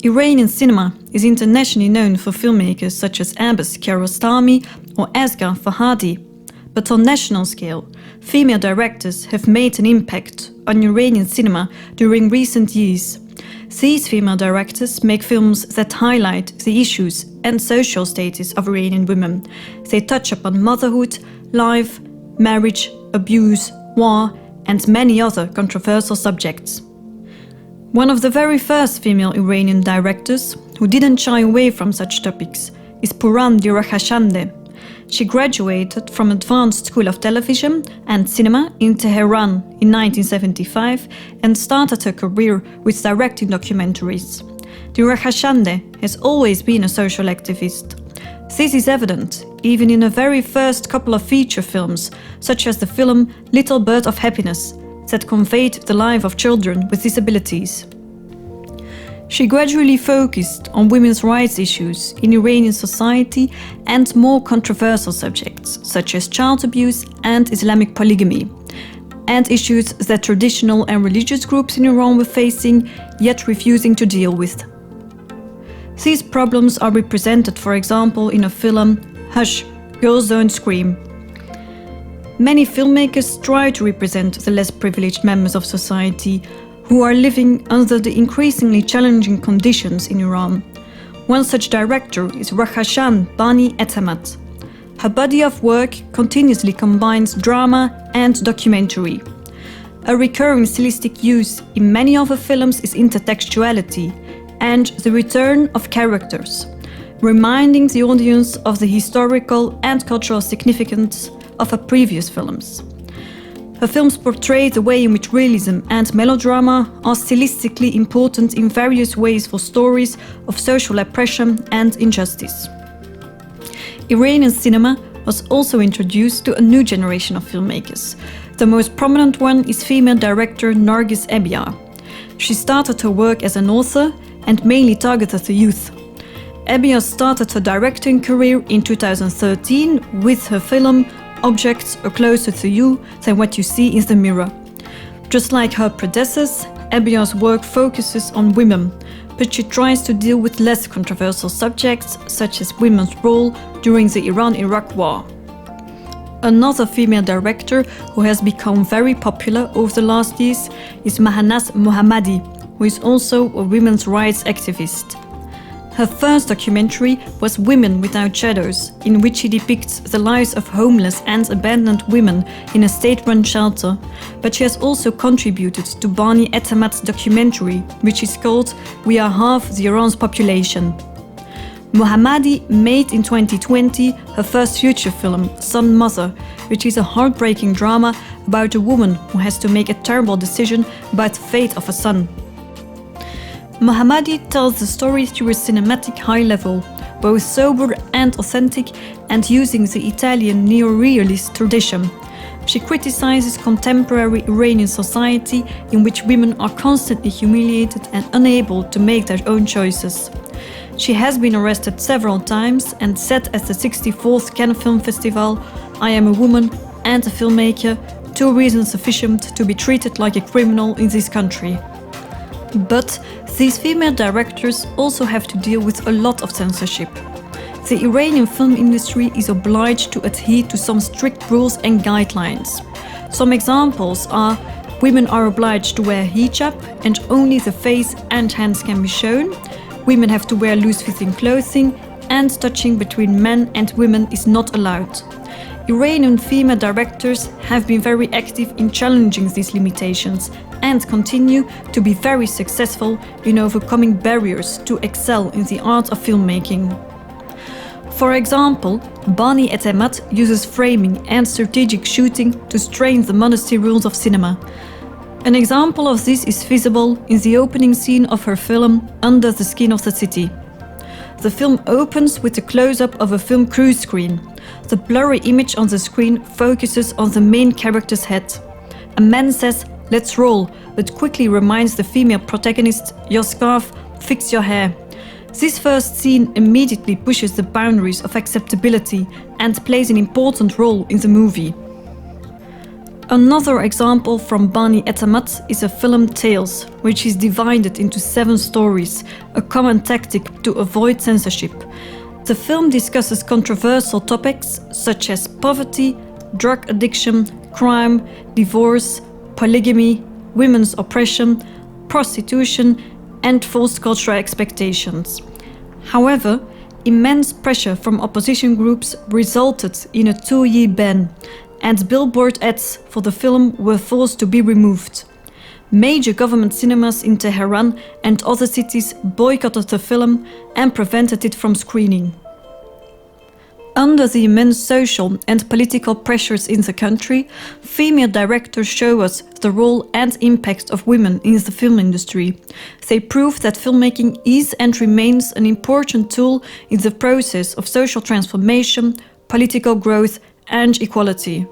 Iranian cinema is internationally known for filmmakers such as Abbas Kiarostami or Asghar Farhadi. But on national scale, female directors have made an impact on Iranian cinema during recent years. These female directors make films that highlight the issues and social status of Iranian women. They touch upon motherhood, life, marriage, abuse, war, and many other controversial subjects. One of the very first female Iranian directors who didn't shy away from such topics is Puran Dirakhashande. She graduated from Advanced School of Television and Cinema in Tehran in 1975 and started her career with directing documentaries. Dirakhashande has always been a social activist. This is evident even in her very first couple of feature films, such as the film Little Bird of Happiness, that conveyed the life of children with disabilities. She gradually focused on women's rights issues in Iranian society and more controversial subjects such as child abuse and Islamic polygamy, and issues that traditional and religious groups in Iran were facing yet refusing to deal with. These problems are represented, for example, in a film Hush, Girls Don't Scream. Many filmmakers try to represent the less privileged members of society who are living under the increasingly challenging conditions in Iran. One such director is Rakhshan Bani Etemat. Her body of work continuously combines drama and documentary. A recurring stylistic use in many of her films is intertextuality and the return of characters, reminding the audience of the historical and cultural significance of her previous films. Her films portray the way in which realism and melodrama are stylistically important in various ways for stories of social oppression and injustice. Iranian cinema was also introduced to a new generation of filmmakers. The most prominent one is female director Nargis Ebiar. She started her work as an author and mainly targeted the youth. Ebiar started her directing career in 2013 with her film Objects Are Closer to You Than What You See in the Mirror. Just like her predecessors, Ebiar's work focuses on women, but she tries to deal with less controversial subjects such as women's role during the Iran-Iraq War. Another female director who has become very popular over the last years is Mahnaz Mohammadi, who is also a women's rights activist. Her first documentary was Women Without Shadows, in which she depicts the lives of homeless and abandoned women in a state-run shelter, but she has also contributed to Bani Etemat's documentary, which is called We Are Half the Iran's Population. Mohammadi made in 2020 her first feature film, Son Mother, which is a heartbreaking drama about a woman who has to make a terrible decision about the fate of a son. Mohammadi tells the story through a cinematic high level, both sober and authentic, and using the Italian neo-realist tradition. She criticizes contemporary Iranian society in which women are constantly humiliated and unable to make their own choices. She has been arrested several times and said at the 64th Cannes Film Festival, "I am a woman and a filmmaker, 2 reasons sufficient to be treated like a criminal in this country." But these female directors also have to deal with a lot of censorship. The Iranian film industry is obliged to adhere to some strict rules and guidelines. Some examples are: women are obliged to wear hijab and only the face and hands can be shown, women have to wear loose-fitting clothing, and touching between men and women is not allowed. Iranian female directors have been very active in challenging these limitations and continue to be very successful in overcoming barriers to excel in the art of filmmaking. For example, Bani Etemat uses framing and strategic shooting to strain the modesty rules of cinema. An example of this is visible in the opening scene of her film Under the Skin of the City. The film opens with a close-up of a film crew screen. The blurry image on the screen focuses on the main character's head. A man says, "Let's roll," but quickly reminds the female protagonist, "Your scarf, fix your hair." This first scene immediately pushes the boundaries of acceptability and plays an important role in the movie. Another example from Bani Etamat is a film Tales, which is divided into 7 stories, a common tactic to avoid censorship. The film discusses controversial topics such as poverty, drug addiction, crime, divorce, polygamy, women's oppression, prostitution, and false cultural expectations. However, immense pressure from opposition groups resulted in a 2-year ban, and billboard ads for the film were forced to be removed. Major government cinemas in Tehran and other cities boycotted the film and prevented it from screening. Under the immense social and political pressures in the country, female directors show us the role and impact of women in the film industry. They prove that filmmaking is and remains an important tool in the process of social transformation, political growth, and equality.